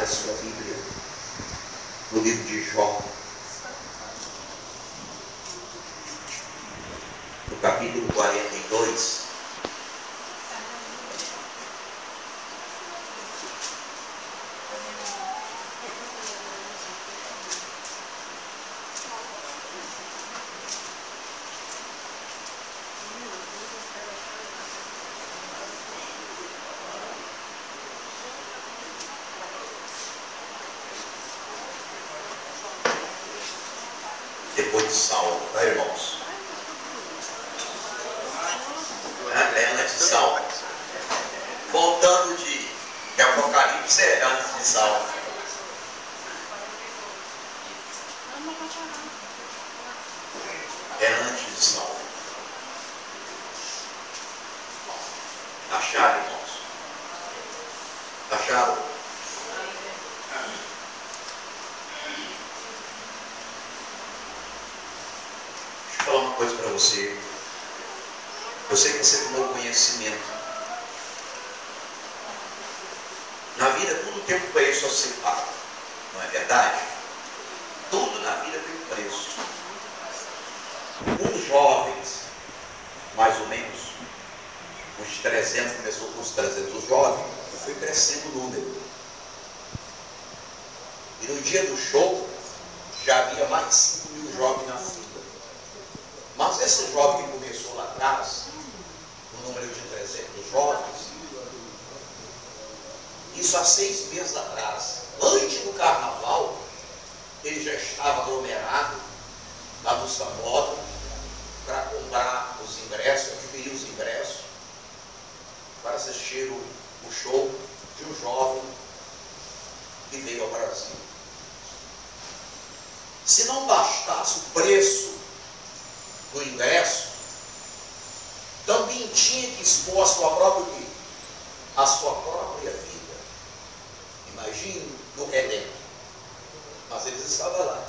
a sua Bíblia no livro de Jó, no capítulo 42. Depois de Salmo, tá, irmãos? É antes de Salmo. Voltando de Apocalipse, é antes de Salmo. É antes de Salmo. Acharam, irmãos? Acharam? Deixa eu falar uma coisa para você. Eu sei que você tomou conhecimento. Na vida tudo tem um preço a ser pago. Não é verdade? Tudo na vida tem um preço. Os jovens, mais ou menos, uns 300, começou com os 300 jovens, e foi crescendo o número. E no dia do show, já havia mais 5.000 jovens na fila. Mas esse jovem que começou lá atrás, o número de 300 jovens, isso há 6 meses atrás, antes do carnaval, ele já estava aglomerado lá no Sambódromo para comprar os ingressos, adquirir os ingressos, para assistir o show de um jovem que veio ao Brasil. Se não bastasse o preço do ingresso, também tinha que expor a sua própria vida. Imagine no Redém. Mas eles estavam lá.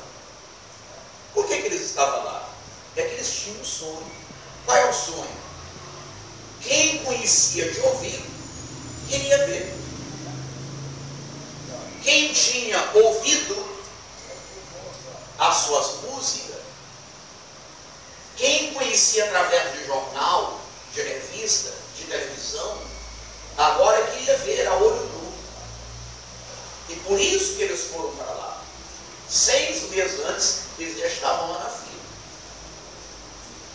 Por que eles estavam lá? É que eles tinham um sonho. Qual é o sonho? Quem conhecia de ouvido, queria ver. Quem tinha ouvido as suas músicas, quem conhecia através de jornal, de revista, de televisão, agora queria ver a olho nu. E por isso que eles foram para lá. 6 meses antes, eles já estavam lá na fila,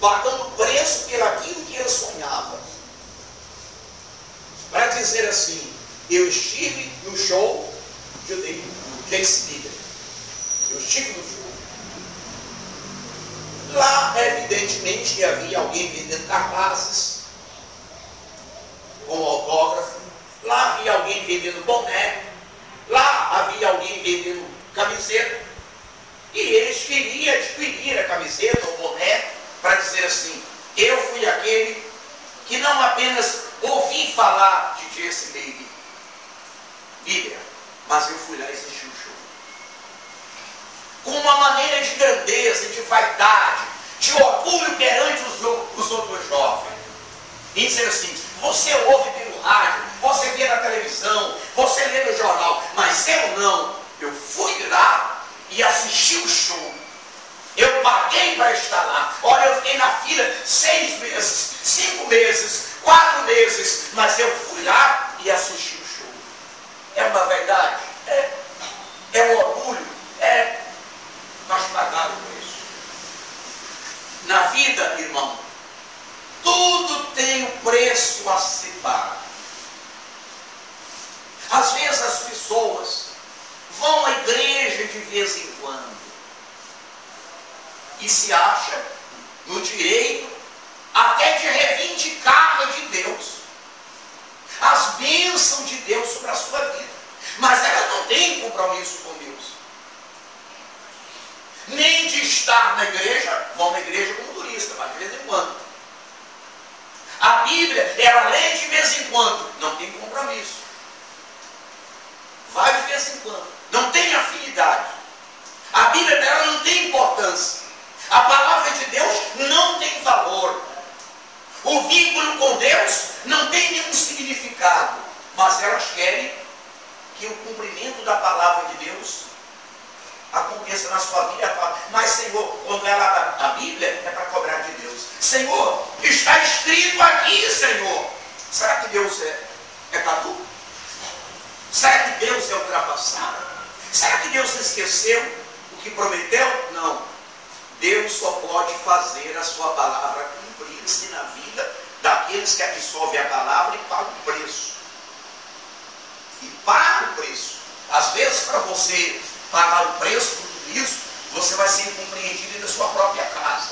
pagando preço por aquilo que eles sonhavam. Para dizer assim, eu estive no show de James Bieber. Eu estive no show. Lá, evidentemente, havia alguém vendendo cartazes com autógrafo. Lá havia alguém vendendo boné. Lá havia alguém vendendo camiseta. E eles queriam adquirir a camiseta ou boné para dizer assim, eu fui aquele que não apenas ouvi falar de Jesse Bieber, mas eu fui lá e assisti o show. Com uma maneira de grandeza, de vaidade, de orgulho perante os outros jovens. E dizer assim, você ouve pelo rádio, você vê na televisão, você lê no jornal, mas eu não. Eu fui lá e assisti o show. Eu paguei para estar lá. Olha, eu fiquei na fila 6 meses, 5 meses, 4 meses, mas eu fui lá e assisti o show. É uma verdade? É um orgulho? Nós pagamos por isso. Na vida, irmão, tudo tem um preço a ser pago. Às vezes as pessoas vão à igreja de vez em quando e se acham no direito até de reivindicar de Deus as bênçãos de Deus sobre a sua vida, mas ela não tem compromisso com Deus, nem de estar na igreja. Vão na igreja como turista, mas de vez em quando. A Bíblia, ela lê de vez em quando, não tem compromisso. Vai de vez em quando, não tem afinidade. A Bíblia dela não tem importância. A palavra de Deus não tem valor. O vínculo com Deus não tem nenhum significado. Mas elas querem que o cumprimento da palavra de Deus aconteça na sua vida. Mas, Senhor, quando ela a Bíblia é para cobrar de Deus. Senhor, está escrito aqui, Senhor. Será que Deus é caduco? Será que Deus é ultrapassado? Será que Deus esqueceu o que prometeu? Não. Deus só pode fazer a sua palavra cumprir-se na vida daqueles que absorvem a palavra e pagam o preço. E paga o preço. Às vezes, para você pagar o preço por tudo isso, você vai ser incompreendido da sua própria casa.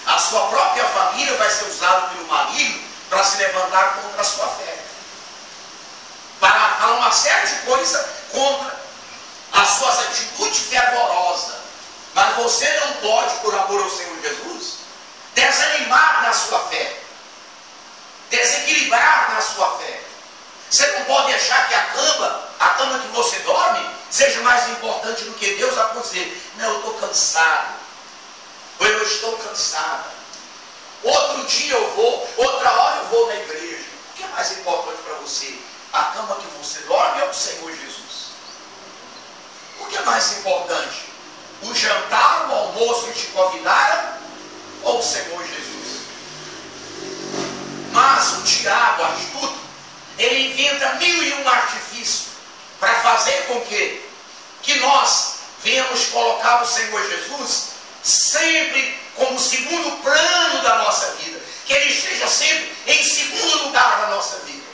A sua própria família vai ser usada pelo maligno para se levantar contra a sua fé. Para falar uma série de coisas contra as suas atitudes fervorosas. Mas você não pode, por amor ao Senhor Jesus, desanimar na sua fé. Desequilibrar na sua fé. Você não pode achar que a cama que você dorme, seja mais importante do que Deus. Vai dizer, não, eu estou cansado. Ou eu estou cansada. Outro dia eu vou, outra hora eu vou na igreja. O que é mais importante para você? A cama que você dorme ou o Senhor Jesus? O que é mais importante? O jantar, o almoço que te convidaram ou o Senhor Jesus? Mas o diabo astuto, ele inventa 1001 artifícios para fazer com que nós venhamos colocar o Senhor Jesus sempre como segundo plano da nossa vida. Que Ele esteja sempre em segundo lugar na nossa vida.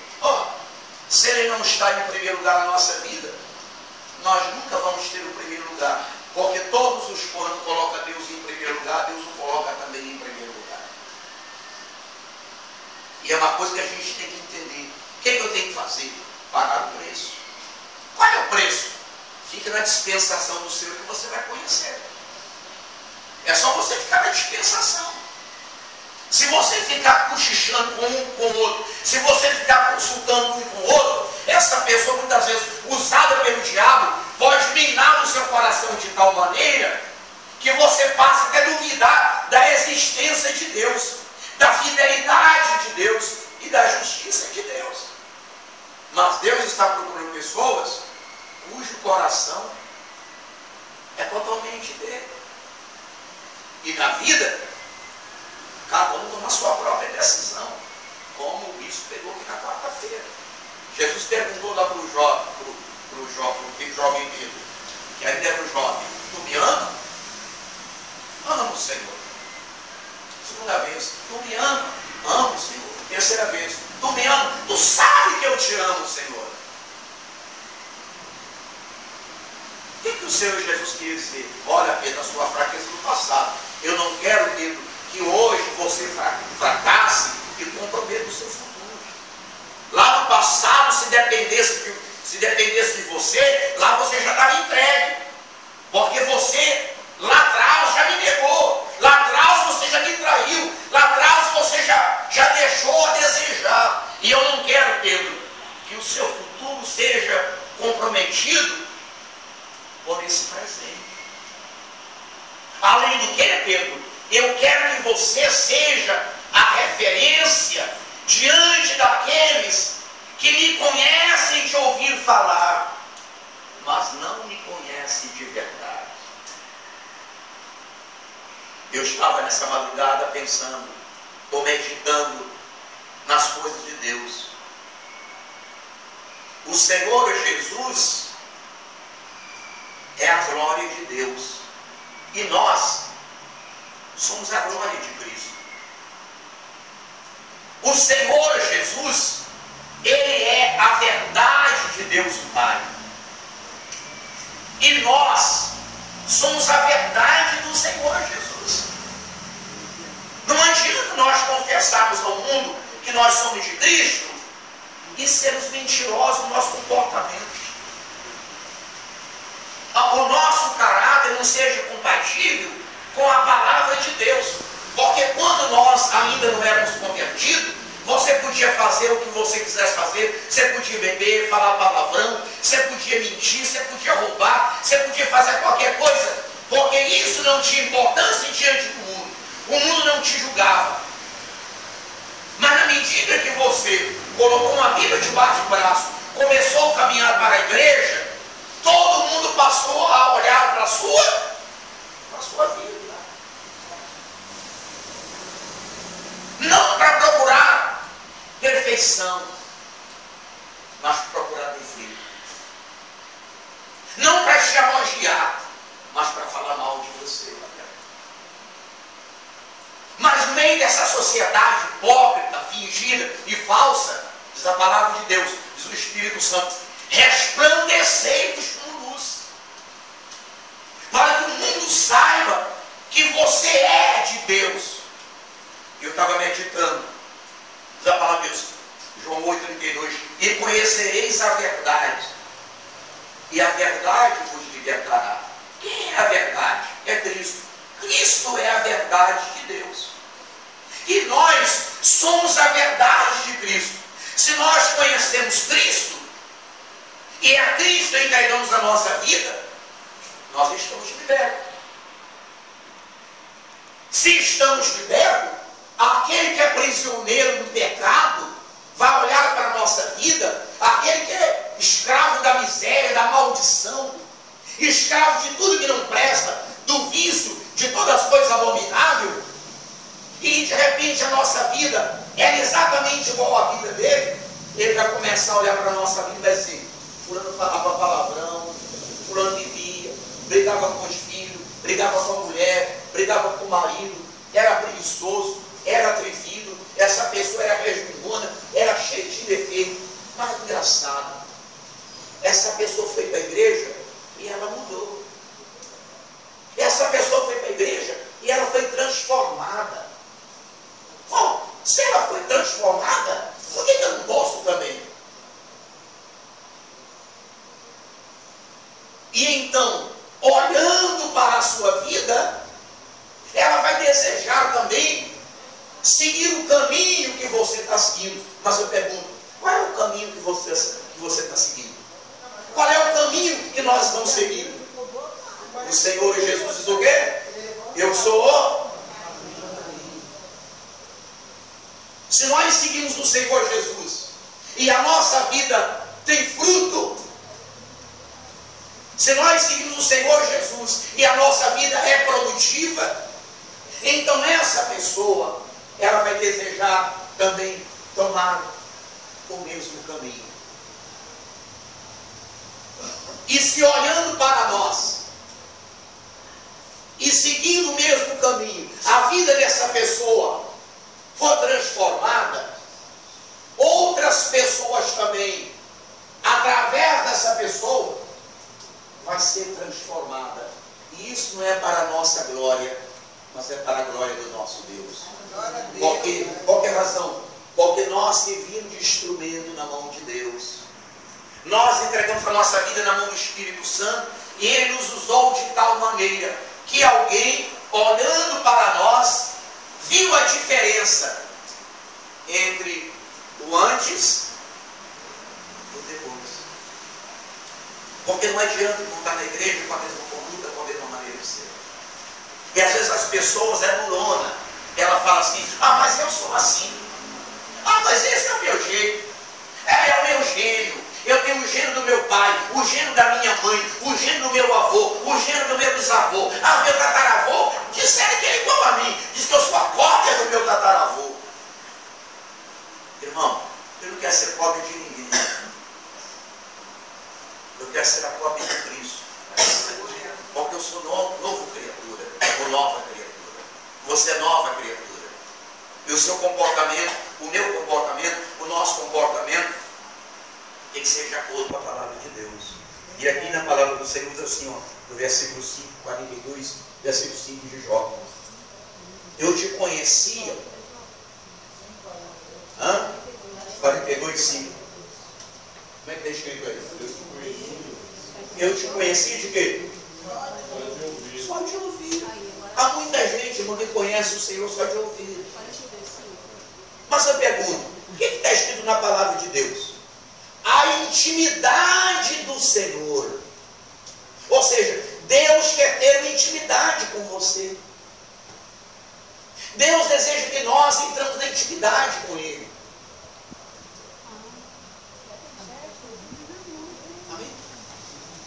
Se Ele não está em primeiro lugar na nossa vida, nós nunca vamos ter o primeiro lugar. Porque todos os quando colocam Deus em primeiro lugar, Deus o coloca também em primeiro lugar. E é uma coisa que a gente tem que entender. O que eu tenho que fazer? Pagar o preço. Qual é o preço? Fica na dispensação do Senhor que você vai conhecer. É só você ficar na dispensação. Se você ficar cochichando com um com o outro, se você ficar consultando um com o outro, essa pessoa muitas vezes usada pelo diabo pode minar no seu coração de tal maneira que você passa até duvidar da existência de Deus, da fidelidade de Deus e da justiça de Deus. Mas Deus está procurando pessoas cujo coração é totalmente dele. E na vida, cada um toma a sua própria decisão, como o bispo pegou aqui na quarta-feira. Jesus perguntou lá para o jovem Pedro, que ainda era o jovem: tu me ama? Amo, Senhor. Segunda vez: tu me ama? Amo, Senhor. Terceira vez: tu me ama? Tu sabe que eu te amo, Senhor. O que o Senhor Jesus quis dizer? Olha, Pedro, a sua fraqueza do passado. Eu não quero, Pedro, que hoje você fracasse e comprometa o seu futuro. Lá no passado, se dependesse de você, lá você já estava entregue. Porque você, lá atrás, já me negou. Lá atrás você já me traiu. Lá atrás você já deixou a desejar. E eu não quero, Pedro, que o seu futuro seja comprometido por esse presente. Além do que, Pedro, eu quero que você seja a referência diante daqueles que me conhecem de ouvir falar, mas não me conhecem de verdade. Eu estava nessa madrugada pensando, ou meditando nas coisas de Deus. O Senhor Jesus é a glória de Deus. E nós somos a glória de Cristo. O Senhor Jesus, Ele é a verdade de Deus o Pai. E nós somos a verdade do Senhor Jesus. Não adianta nós confessarmos ao mundo que nós somos de Cristo e sermos mentirosos no nosso comportamento. O nosso caráter não seja compatível com a palavra de Deus. Porque quando nós ainda não éramos convertidos, você podia fazer o que você quisesse fazer, você podia beber, falar palavrão, você podia mentir, você podia roubar, você podia fazer qualquer coisa, porque isso não tinha importância diante do mundo. O mundo não te julgava. Mas na medida que você colocou uma Bíblia debaixo do braço, começou a caminhar olhava para a igreja, todo mundo passou a olhar para a sua vida. Não para procurar perfeição, mas para procurar defeito. Não para te elogiar, mas para falar mal de você. Mas no meio dessa sociedade hipócrita, fingida e falsa, diz a palavra de Deus, diz o Espírito Santo, resplandecei-vos com luz, para que o mundo saiba que você é de Deus. Eu estava meditando, diz a palavra de Deus, João 8,32, e conhecereis a verdade, e a verdade vos libertará. Quem é a verdade? É Cristo. Cristo é a verdade de Deus. E nós somos a verdade de Cristo. Se nós conhecemos Cristo, e a Cristo entregamos a nossa vida, nós estamos libertos. Se estamos libertos, aquele que é prisioneiro do pecado vai olhar para a nossa vida, aquele que é escravo da miséria, da maldição, escravo de tudo que não presta, do vício, de todas as coisas abomináveis, e de repente a nossa vida é exatamente igual à vida dele, ele vai começar a olhar para a nossa vida e vai dizer, fulano falava palavrão, fulano bebia, brigava com os filhos, brigava com a mulher, brigava com o marido, era preguiçoso, era atrevido, essa pessoa era resmungona, era cheia de defeitos. Mas engraçado, essa pessoa foi para a igreja e ela mudou. Essa pessoa foi para a igreja e ela foi transformada. Bom, se ela foi transformada, por que eu não posso também? E então, olhando para a sua vida, ela vai desejar também seguir o caminho que você está seguindo. Mas eu pergunto, qual é o caminho que você está seguindo? Qual é o caminho que nós estamos seguindo? O Senhor Jesus diz o quê? Eu sou o... Se nós seguimos o Senhor Jesus e a nossa vida tem fruto, se nós seguimos o Senhor Jesus e a nossa vida é produtiva, então essa pessoa, ela vai desejar também tomar o mesmo caminho. E se olhando para nós, e seguindo o mesmo caminho, a vida dessa pessoa for transformada, outras pessoas também, através dessa pessoa, vai ser transformada. E isso não é para a nossa glória, mas é para a glória do nosso Deus. Qual que é a razão? Porque nós servimos de instrumento na mão de Deus. Nós entregamos a nossa vida na mão do Espírito Santo e Ele nos usou de tal maneira que alguém, olhando para nós, viu a diferença entre o antes e o depois. Porque não adianta voltar na igreja com a mesma conduta, com a mesma maneira de ser. E às vezes as pessoas é durona. Ela fala assim, mas eu sou assim. Mas esse é o meu jeito. É o meu gênio. Eu tenho o gênio do meu pai, o gênio da minha mãe, o gênio do meu avô, o gênio do meu bisavô. O meu tataravô, disseram que é igual a mim. Diz que eu sou a cópia do meu tataravô. Irmão, eu não quero ser cópia de ninguém. Eu quero ser a cópia de Cristo. Porque eu sou novo criatura, ou nova criatura. Você é nova criatura. E o seu comportamento, o meu comportamento, o nosso comportamento tem que ser de acordo com a palavra de Deus. E aqui na palavra do Senhor diz assim, no versículo 5, 42, versículo 5 de Jó. Eu te conhecia. 42, 5. Como é que está escrito aí? Eu te conheci de quê? Só de ouvir. Há muita gente, irmão, que conhece o Senhor só de ouvir. Mas eu pergunto, o que está escrito na palavra de Deus? A intimidade do Senhor. Ou seja, Deus quer ter uma intimidade com você. Deus deseja que nós entramos na intimidade com Ele.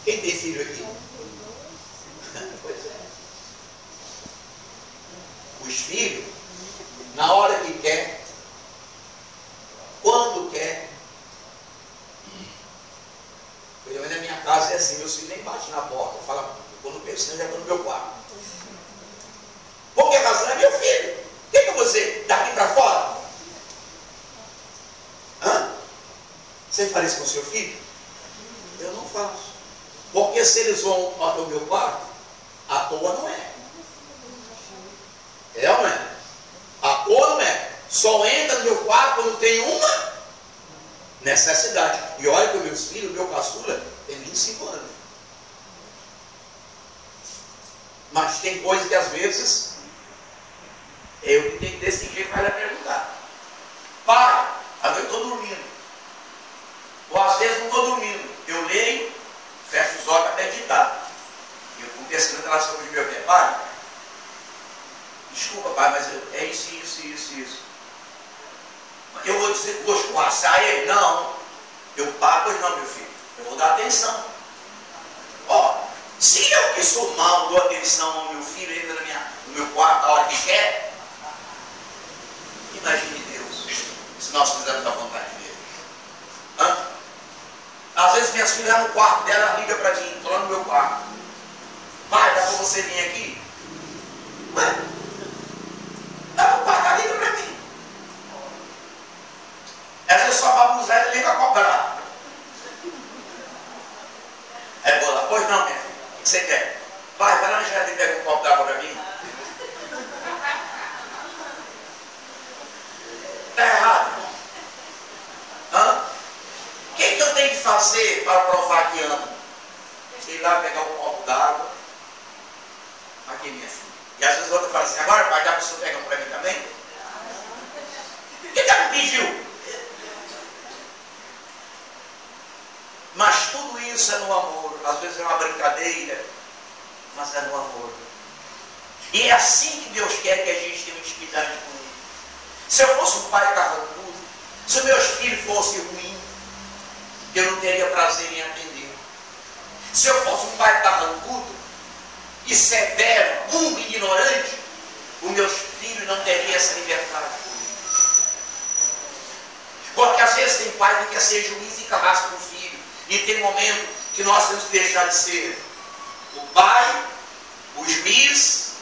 Quem tem filho aqui? Pois é. Os filhos, na hora que quer, quando quer. Pelo menos na minha casa é assim, meus filhos nem batem na porta. Fala, quando penso, eu já estou no meu quarto. Por que razão? É meu filho. O que eu vou dizer? Daqui para fora? Hã? Você faz isso com o seu filho? Eu não faço. Porque se eles vão para o meu quarto, à toa não é. É ou não é? À toa não é. Só entra no meu quarto quando tem uma necessidade. E olha que os meus filhos, o meu caçula, tem 25 anos. Mas tem coisas que às vezes eu que tenho que decidir para ela perguntar. Pai, às vezes eu estou dormindo. Ou às vezes não estou dormindo. Eu leio, fecho os olhos até digitar. Eu estou pesquisando relação com o meu pai. Pai, desculpa, pai, mas é isso. Eu vou dizer, vou escorraçar ele? Não. Eu paro, pois não, meu filho. Eu vou dar atenção. Ó, se eu que sou mal dou atenção ao meu filho, entra no meu quarto a hora que quer, imagine Deus, se nós fizermos a vontade dele. Hã? Às vezes minhas filhas no quarto dela, liga para mim, estou lá no meu quarto. Pai, dá para você vir aqui? Ué? Dá para pagar, liga para mim. Às vezes só para abusar, ele liga a cobrar. É boa, pois não, minha filha. O que você quer? Vai lá no jardim e pega um copo d'água para mim. Está errado, irmão. Hã? O que eu tenho que fazer para provar que amo? Ir lá pegar um copo d'água. Aqui, minha filha. E às vezes o outro fala assim, agora pai, dá para você pegar um para mim também? O que ela me pediu? Mas tudo isso é no amor. Às vezes é uma brincadeira, mas é no amor. E é assim que Deus quer que a gente tenha uma intimidade com Ele. Se eu fosse um pai carrancudo, se os meus filhos fossem ruins, eu não teria prazer em atender. Se eu fosse um pai carrancudo e severo, burro, ignorante, os meus filhos não teriam essa liberdade comigo. Porque às vezes tem pai que quer ser juiz e carrasco do filho. E tem momento que nós temos que deixar de ser o pai, o juiz,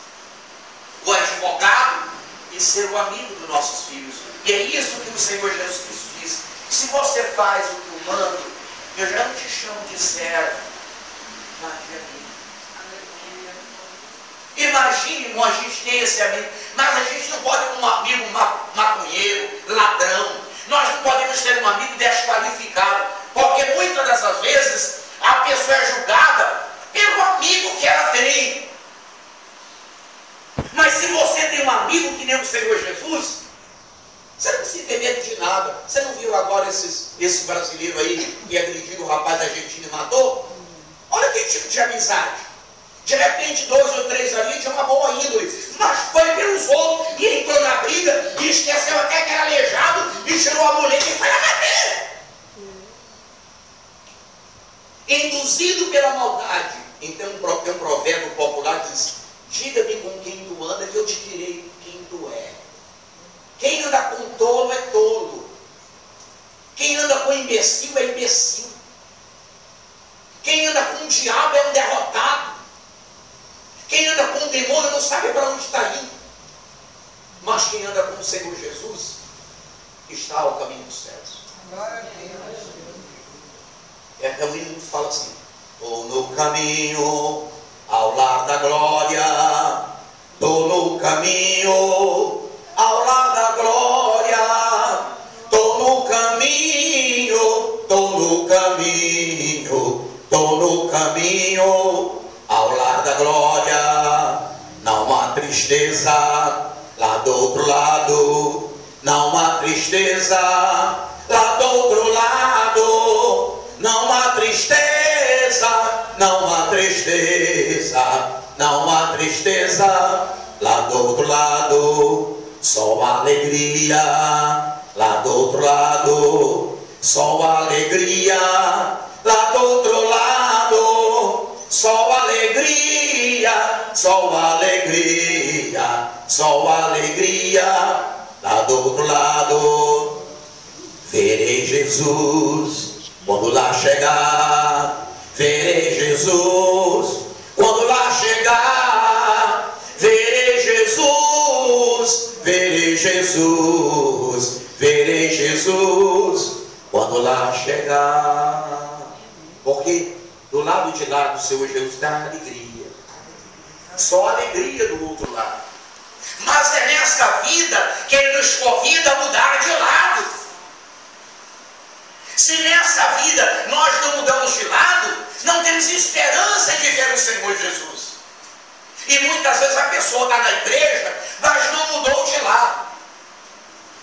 o advogado e ser o amigo dos nossos filhos. E é isso que o Senhor Jesus Cristo diz. Se você faz o que eu mando, eu já não te chamo de servo, mas de amigo. Imagine, irmão, a gente tem esse amigo, mas a gente não pode ter um amigo maconheiro, ladrão. Nós não podemos ter um amigo desqualificado. Porque muitas dessas vezes a pessoa é julgada pelo amigo que ela tem. Mas se você tem um amigo que nem o Senhor Jesus, você não precisa ter medo de nada. Você não viu agora esse brasileiro aí que agrediu o rapaz argentino e matou? Olha que tipo de amizade. De repente 2 ou 3 ali tinha uma boa índole, mas foi pelos outros e entrou na briga e esqueceu até que era aleijado e tirou a mulher e foi na bater. Induzido pela maldade. Então tem um provérbio popular que diz, diga-me com quem tu anda que eu te direi quem tu é. Quem anda com tolo é tolo. Quem anda com imbecil é imbecil. Quem anda com um diabo é um derrotado. Quem anda com um demônio não sabe para onde está indo. Mas quem anda com o Senhor Jesus está ao caminho dos céus. É o hino que fala assim, estou no caminho ao lar da glória, estou no caminho ao lar da glória, estou no caminho, estou no caminho, estou no caminho ao lar da glória. Não há tristeza lá do outro lado, não há tristeza lá do outro lado. Não há tristeza, não há tristeza, não há tristeza lá do outro lado, só alegria lá do outro lado, só alegria lá do outro lado. só alegria, lá do outro lado. Verei Jesus quando lá chegar, verei Jesus quando lá chegar, verei Jesus, verei Jesus, verei Jesus quando lá chegar. Porque do lado de lá do Senhor Jesus dá alegria, só alegria do outro lado. Mas é nessa vida que Ele nos convida a mudar de lado. Se nessa vida nós não mudamos de lado, não temos esperança de ver o Senhor Jesus. E muitas vezes a pessoa está na igreja, mas não mudou de lado.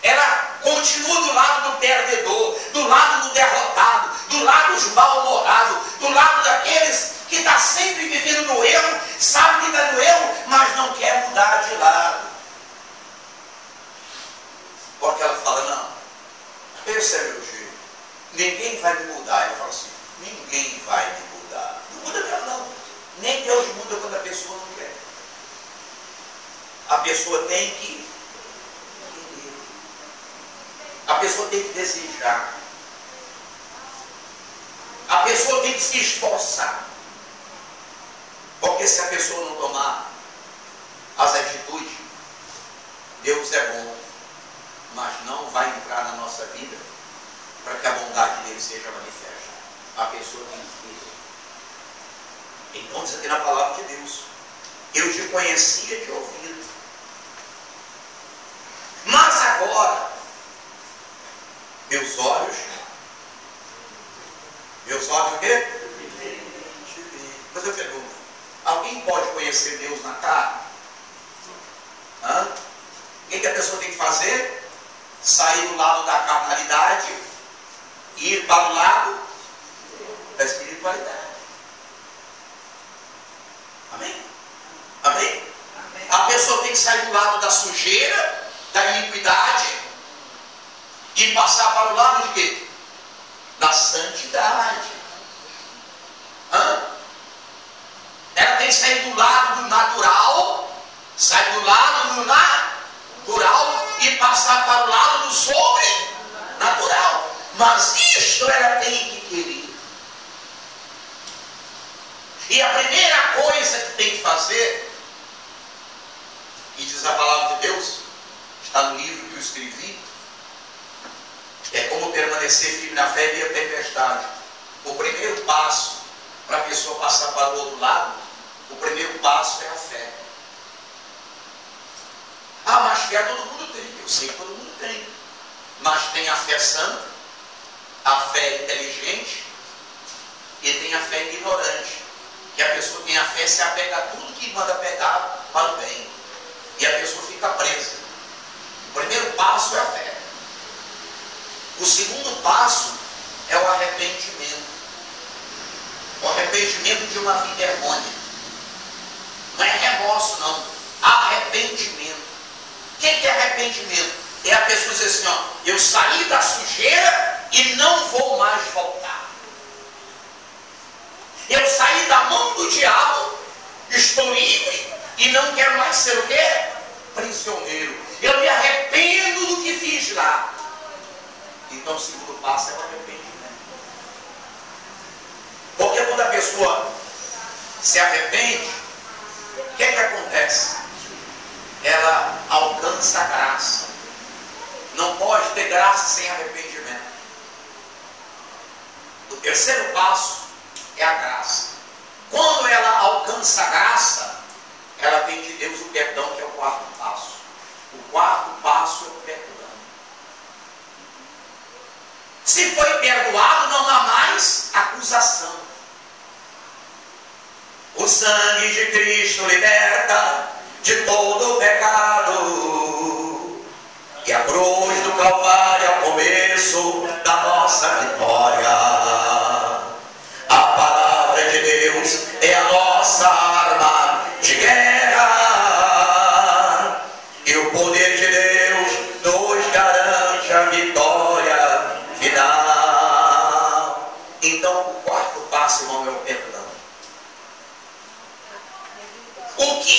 Ela continua do lado do perdedor, do lado do derrotado, do lado dos mal-humorados, do lado daqueles que está sempre vivendo no erro, sabe que está no erro, mas não quer mudar de lado. Porque ela fala, não, esse é meu jeito, ninguém vai me mudar. Ela fala assim, ninguém vai me mudar. Não muda mesmo não. Nem Deus muda quando a pessoa não quer. A pessoa tem que querer. A pessoa tem que desejar. A pessoa tem que se esforçar. Porque se a pessoa não tomar as atitudes, Deus é bom, mas não vai entrar na nossa vida para que a bondade dele seja manifesta. A pessoa tem que querer. Então diz aqui na palavra de Deus, eu te conhecia de ouvido, mas agora meus olhos o quê? Mas eu pergunto, alguém pode conhecer Deus na carne? O que a pessoa tem que fazer? Sair do lado da carnalidade e ir para o lado da espiritualidade. Amém? Amém? A pessoa tem que sair do lado da sujeira, da iniquidade e passar para o lado de quê? Da santidade. Ela tem que sair do lado do natural, sair do lado do natural e passar para o lado do sobrenatural. Mas isto ela tem que querer. E a primeira coisa que tem que fazer, e diz a palavra de Deus, está no livro que eu escrevi, é como permanecer firme na fé e a tempestade. O primeiro passo para a pessoa passar para o outro lado, o primeiro passo é a fé. Ah, mas fé todo mundo tem. Eu sei que todo mundo tem. Mas tem a fé santa, a fé inteligente e tem a fé ignorante. Que a pessoa tem a fé, se apega a tudo que manda pegar para o bem. E a pessoa fica presa. O primeiro passo é a fé. O segundo passo é o arrependimento. O arrependimento de uma vida errônea. Não é remorso, não. Arrependimento. O que é arrependimento? É a pessoa dizer assim, ó, eu saí da sujeira e não vou mais voltar. Eu saí da mão do diabo, estou livre e não quero mais ser o quê? Prisioneiro. Eu me arrependo do que fiz lá. Então o segundo passo é o arrependimento. Porque quando a pessoa se arrepende, o que acontece? Ela alcança a graça. Não pode ter graça sem arrependimento. O terceiro passo é a graça. Quando ela alcança a graça, ela tem de Deus o perdão, que é o quarto passo. O quarto passo é o perdão. Se foi perdoado, não há mais acusação. O sangue de Cristo liberta de todo o pecado. E a cruz do Calvário é o começo da nossa vitória. A palavra de Deus é a nossa arma de guerra. E o poder de Deus nos garante a vitória final. Então o quarto passo, irmão, é o perdão. O que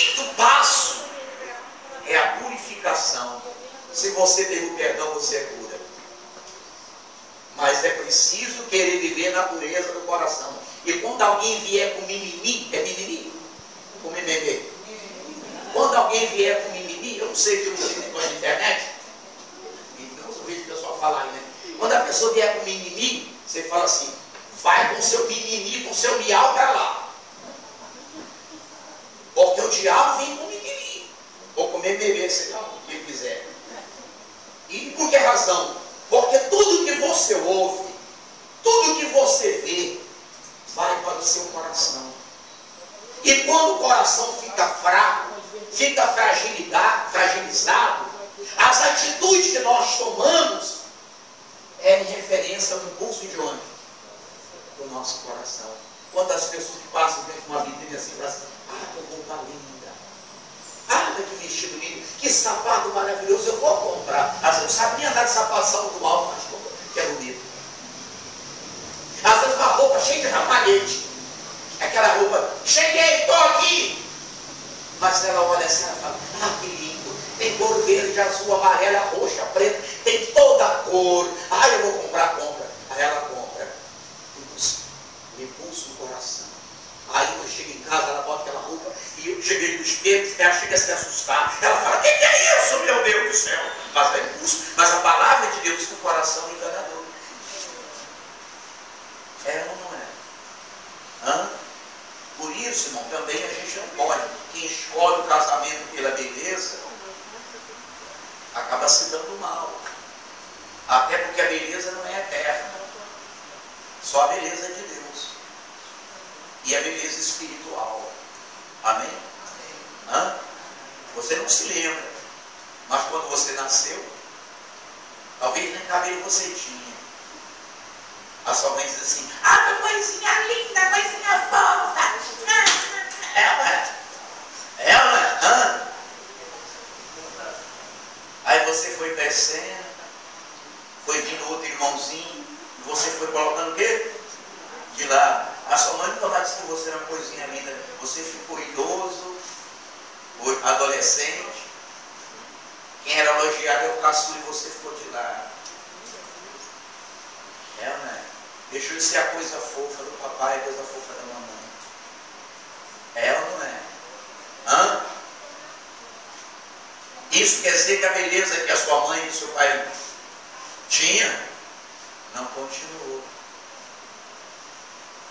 coração. E quando alguém vier com mimimi, é mimimi? Com mimimi? Quando alguém vier com mimimi, eu não sei que eu não sei negócio de internet, então eu vejo o pessoal falar aí, né? Quando a pessoa vier com mimimi, você fala assim, vai com seu mimimi, com seu miau para lá. Porque o diabo vem com mimimi, ou com mimimi, sei lá o que ele quiser. E por que razão? Porque tudo que você ouve, tudo que você vê, vai para o seu coração. E quando o coração fica fraco, fica fragilizado, as atitudes que nós tomamos é em referência ao impulso de onde? Do nosso coração. Quantas pessoas que passam dentro de uma vitrine assim, falam assim, que roupa linda, que vestido lindo, que sapato maravilhoso, eu vou comprar. Às vezes não sabe nem andar de sapato salto alto, mas compra, que é bonito. Às vezes uma roupa cheia de rapalhete, aquela roupa, cheguei, estou aqui. Mas ela olha assim, ela fala, que lindo, tem cor verde, azul, amarela, roxa, preta, tem toda a cor. Eu vou comprar, compra. Aí ela compra. Impulso do coração. Aí eu chego em casa, ela bota aquela roupa, e eu cheguei no espelho, ela chega a se assustar. Ela fala, que é isso, meu Deus do céu? Mas é impulso. Mas a palavra de Deus no coração é enganador. É ou não é? Por isso, irmão, também a gente não pode. Quem escolhe o casamento pela beleza, acaba se dando mal. Até porque a beleza não é eterna. Só a beleza é de Deus. E a beleza espiritual. Amém? Você não se lembra. Mas quando você nasceu, talvez nem cabelo você tinha. A sua mãe diz assim, que coisinha linda, coisinha fofa. Ela. Aí você foi crescendo, foi vindo outro irmãozinho, e você foi colocando o quê? De lado. A sua mãe nunca mais disse que você era uma coisinha linda. Você ficou idoso, adolescente. Quem era elogiado é o caçula e você ficou de lado. Né? Deixou de ser a coisa fofa do papai e a coisa fofa da mamãe. Ou não é? Isso quer dizer que a beleza que a sua mãe e o seu pai tinha, não continuou.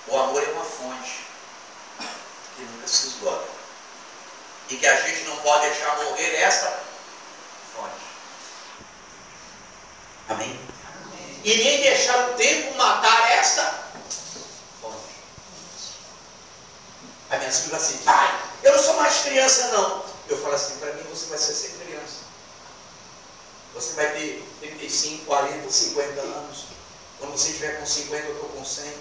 O amor é uma fonte que nunca se esgota. E que a gente não pode deixar morrer essa fonte. Amém? E nem deixar o tempo matar esta fonte. A minha filha fala assim, pai, eu não sou mais criança não. Eu falo assim, para mim você vai ser sempre criança. Você vai ter 35, 40, 50 anos. Quando você estiver com 50, eu estou com 100.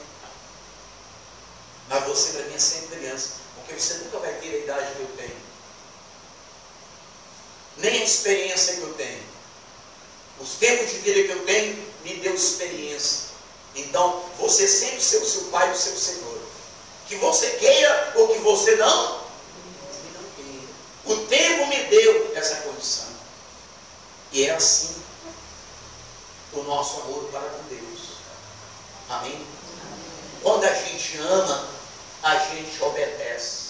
Mas você para mim é sempre criança. Porque você nunca vai ter a idade que eu tenho. Nem a experiência que eu tenho. Os tempos de vida que eu tenho me deu experiência. Então, você sempre ser o seu pai e o seu Senhor. Que você queira ou que você não queira. O tempo me deu essa condição. E é assim o nosso amor para com Deus. Amém? Quando a gente ama, a gente obedece.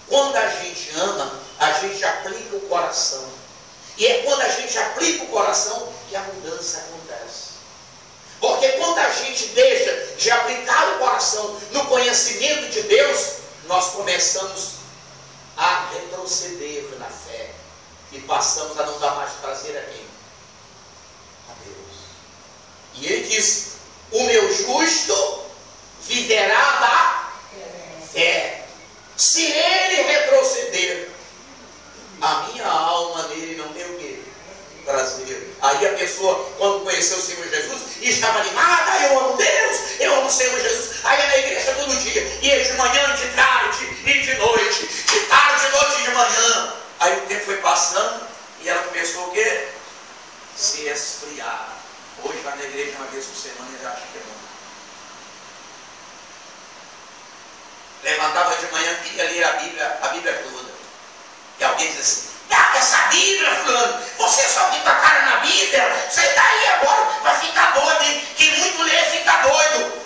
Quando a gente ama, a gente aplica o coração. E é quando a gente aplica o coração que a mudança acontece. Porque quando a gente deixa de aplicar o coração no conhecimento de Deus, nós começamos a retroceder na fé. E passamos a não dar mais prazer a quem? A Deus. E ele diz, o meu justo viverá da fé. Se ele retroceder, a minha alma nele não tem o quê? Prazer. Aí a pessoa, quando conheceu o Senhor Jesus, estava animada, eu amo Deus, eu amo o Senhor Jesus. Aí é na igreja todo dia, ia de manhã, de tarde e de noite, de tarde, de noite e de manhã. Aí o tempo foi passando e ela começou o quê? Se esfriar. Hoje vai na igreja uma vez por semana e já acha que é bom. Levantava de manhã e queria ler a Bíblia toda. E alguém diz assim, essa Bíblia, fulano, você só fica a cara na Bíblia, você daí agora vai ficar doido, hein? Que muito lê fica doido.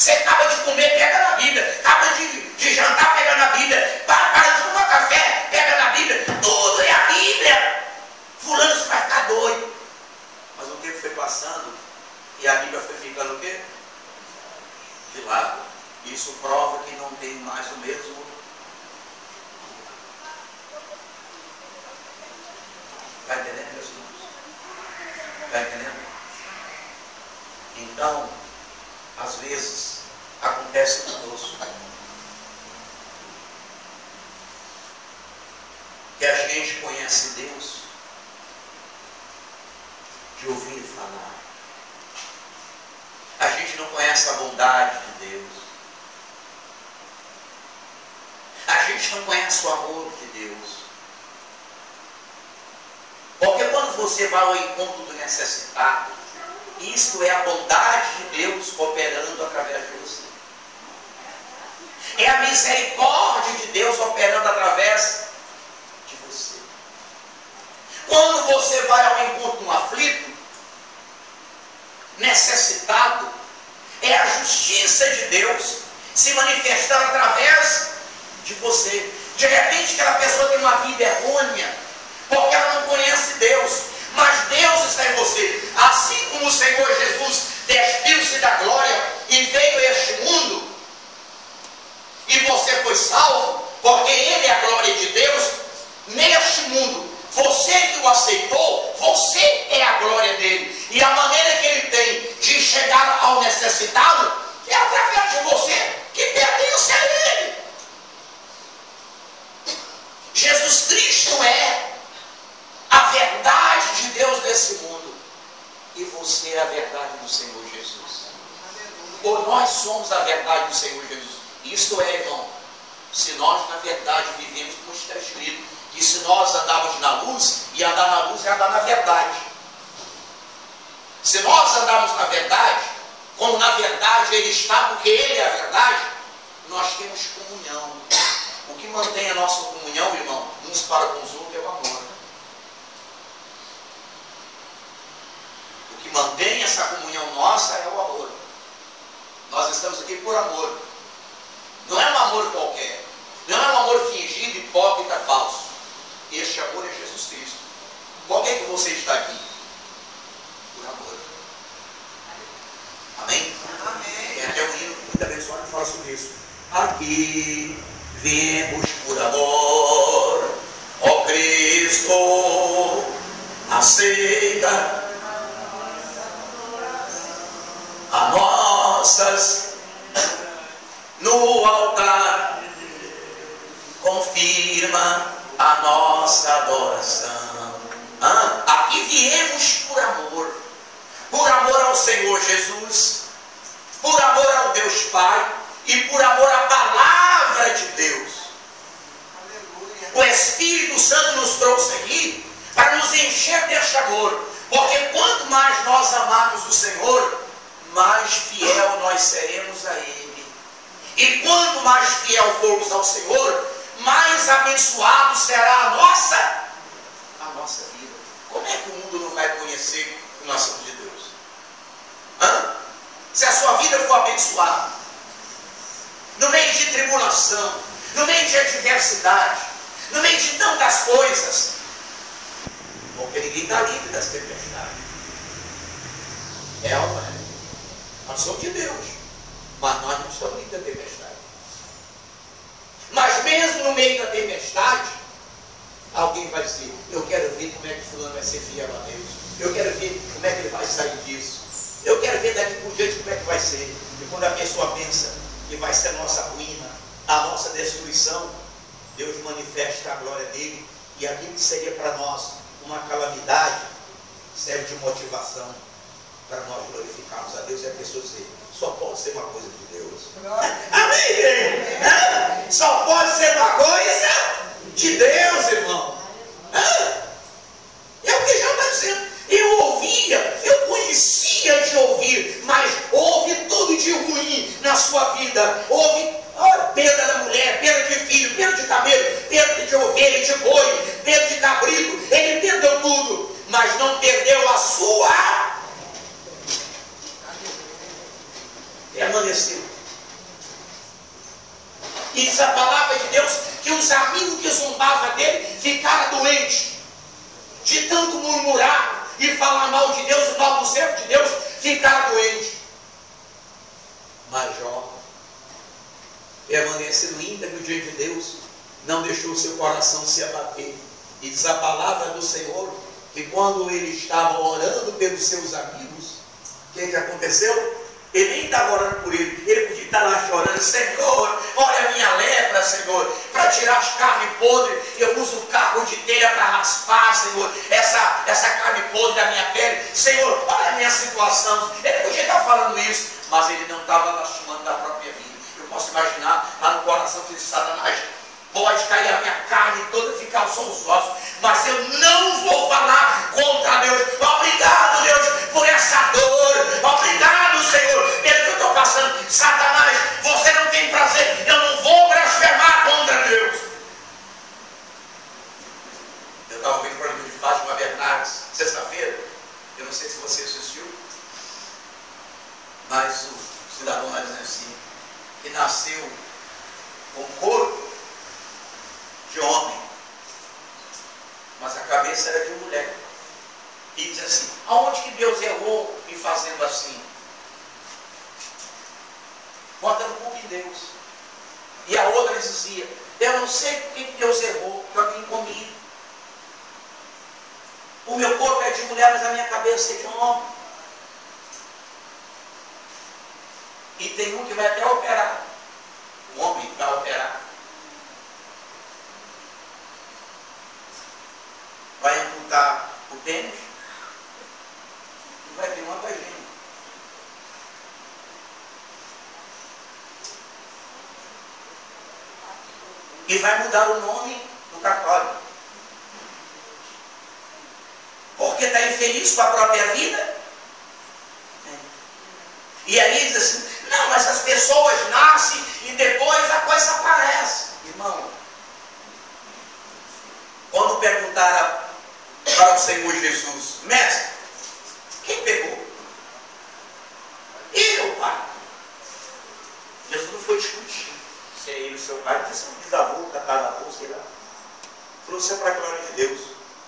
Você acaba de comer, pega na Bíblia. Acaba de jantar, pega na Bíblia. Para de tomar café, pega na Bíblia. Tudo é a Bíblia. Fulano, você vai ficar doido. Mas o tempo foi passando e a Bíblia foi ficando o quê? De lado. Isso prova que não tem mais o mesmo. Está entendendo, meus irmãos? Está entendendo? Então, às vezes, acontece conosco que a gente conhece Deus de ouvir falar. A gente não conhece a bondade de Deus. A gente não conhece o amor de Deus. Porque quando você vai ao encontro do necessitado, isto é a bondade de Deus operando através de você. É a misericórdia de Deus operando através de você. Quando você vai ao encontro de um aflito, necessitado, é a justiça de Deus se manifestando através de você. De repente aquela pessoa tem uma vida errônea, porque ela não conhece Deus, mas Deus está em você. Assim como o Senhor Jesus despiu-se da glória e veio a este mundo, e você foi salvo, porque Ele é a glória de Deus neste mundo. Você que o aceitou, você é a glória dele. E a maneira que ele tem de chegar ao necessitado é através de você, que pertence a ele. Jesus Cristo é a verdade de Deus nesse mundo. E você é a verdade do Senhor Jesus. Ou nós somos a verdade do Senhor Jesus. Isto é, irmão, se nós na verdade vivemos como está escrito, que se nós andarmos na luz, e andar na luz é andar na verdade. Se nós andarmos na verdade, como na verdade Ele está, porque Ele é a verdade, nós temos comunhão. O que mantém a nossa comunhão, irmão, uns para com os outros, é o amor. O que mantém essa comunhão nossa é o amor. Nós estamos aqui por amor. Não é um amor qualquer. Não é um amor fingido, hipócrita, falso. Este amor é Jesus Cristo. Por que você está aqui? Por amor. Amém? Amém. Tem até um hino muito abençoado que fala sobre isso. Aqui viemos por amor, ó Cristo, aceita as nossas no altar, confirma a nossa adoração. Aqui viemos por amor ao Senhor Jesus, por amor ao Deus Pai e por amor à palavra de Deus. Aleluia. O Espírito Santo nos trouxe aqui para nos encher deste amor, porque quanto mais nós amarmos o Senhor, mais fiel nós seremos a Ele. E quanto mais fiel formos ao Senhor, mais abençoado será a nossa vida. Como é que o mundo não vai conhecer que nós somos de Deus? Se a sua vida for abençoada, no meio de tribulação, no meio de adversidade, no meio de tantas coisas, porque ninguém está livre das tempestades. É ou não é? Nós somos de Deus, mas nós não estamos livres da tempestade. Mas mesmo no meio da tempestade, alguém vai dizer, eu quero ver como é que fulano vai ser fiel a Deus. Eu quero ver como é que ele vai sair disso. Eu quero ver daqui por diante como é que vai ser. E quando a pessoa pensa que vai ser a nossa ruína, a nossa destruição, Deus manifesta a glória dele. E aquilo que seria para nós uma calamidade, serve de motivação para nós glorificarmos a Deus. E a pessoa dizer, só pode ser uma coisa de Deus. Amém, igreja? Só pode ser uma coisa de Deus, irmão. É o que já está dizendo. Eu conhecia de ouvir, mas houve tudo de ruim na sua vida. Houve perda da mulher, perda de filho, perda de camelo, perda de ovelha, de boi, perda de cabrito. Ele perdeu tudo, mas não perdeu a sua. Permaneceu. E diz a palavra de Deus que os amigos que zombavam dele ficaram doentes. De tanto murmurar e falar mal de Deus, o mal do servo de Deus, ficaram doentes. Mas Jó permanecendo íntegro diante de Deus, não deixou seu coração se abater. E diz a palavra do Senhor que quando ele estava orando pelos seus amigos, o que aconteceu? Ele nem estava orando por ele, ele podia estar lá chorando: Senhor, olha a minha lepra, Senhor, para tirar as carnes podres, eu uso o carro de telha para raspar, Senhor, essa carne podre da minha pele, Senhor, olha a minha situação. Ele podia estar falando isso, mas ele não estava lastimando da própria vida. Eu posso imaginar lá no coração de Satanás: pode cair a minha carne toda, ficar só os ossos, mas eu não vou falar contra Deus. Obrigado, Deus, por essa dor. Obrigado, Senhor, pelo que eu estou passando. Satanás, você não tem prazer. Eu não vou blasfemar contra Deus. Eu estava ouvindo o programa de Fátima Bernardes, sexta-feira. Eu não sei se você assistiu, mas o cidadão vai dizer assim, que nasceu com corpo de homem, mas a cabeça era de mulher. E diz assim: aonde que Deus errou me fazendo assim? Botando culpa em Deus. E a outra dizia: eu não sei porque que Deus errou, que eu tenho comido. O meu corpo é de mulher, mas a minha cabeça é de homem. E tem um que vai até operar. O homem vai operar. Vai amputar o pênis e vai ter uma vagina. E vai mudar o nome do católico. Porque está infeliz com a própria vida. E aí diz assim: não, mas as pessoas nascem e depois a coisa aparece. Irmão, quando perguntaram para o Senhor Jesus: mestre, quem pegou? Ele ou o pai? Jesus não foi discutir se é ele ou seu pai, porque são bisavô, tataravô, sei lá. Falou: isso é para a glória de Deus.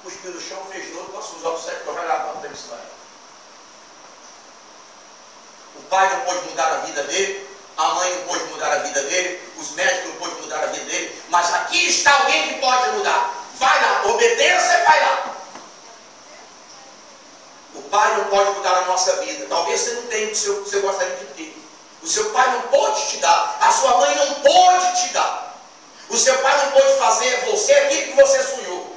Cuspiu no chão, fez novo, passou os olhos certos, vai lavar o tempo de Israel. O pai não pôde mudar a vida dele, a mãe não pôde mudar a vida dele, os médicos não pôde mudar a vida dele, mas aqui está alguém que pode mudar. Vai lá, obedeça e vai lá. O pai não pode mudar a nossa vida. Talvez você não tenha o que você gostaria de ter. O seu pai não pode te dar. A sua mãe não pode te dar. O seu pai não pode fazer a você aquilo que você sonhou.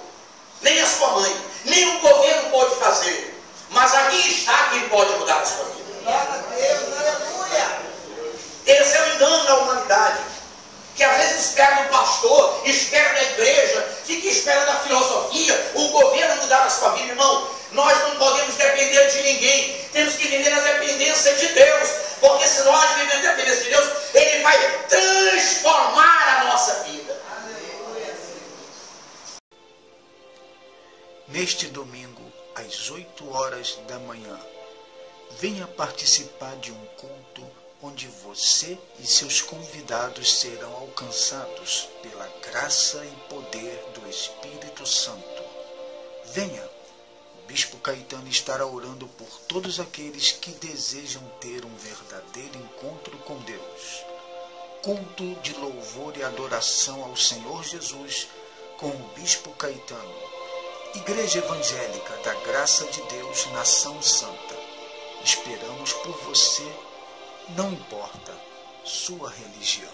Nem a sua mãe. Nem o governo pode fazer. Mas aqui está quem pode mudar a sua vida. Glória a Deus, aleluia. Esse é o engano da humanidade. Que às vezes espera do pastor, espera da igreja, fica esperando a filosofia, o governo mudar a sua vida. Irmão, nós não podemos depender de ninguém. Temos que viver na dependência de Deus. Porque se nós vivemos na dependência de Deus, Ele vai transformar a nossa vida. Aleluia. Neste domingo, às 8 horas da manhã, venha participar de um culto onde você e seus convidados serão alcançados pela graça e poder do Espírito Santo. Venha, o Bispo Caetano estará orando por todos aqueles que desejam ter um verdadeiro encontro com Deus. Culto de louvor e adoração ao Senhor Jesus com o Bispo Caetano. Igreja Evangélica da Graça de Deus, Nação Santa. Esperamos por você, não importa sua religião.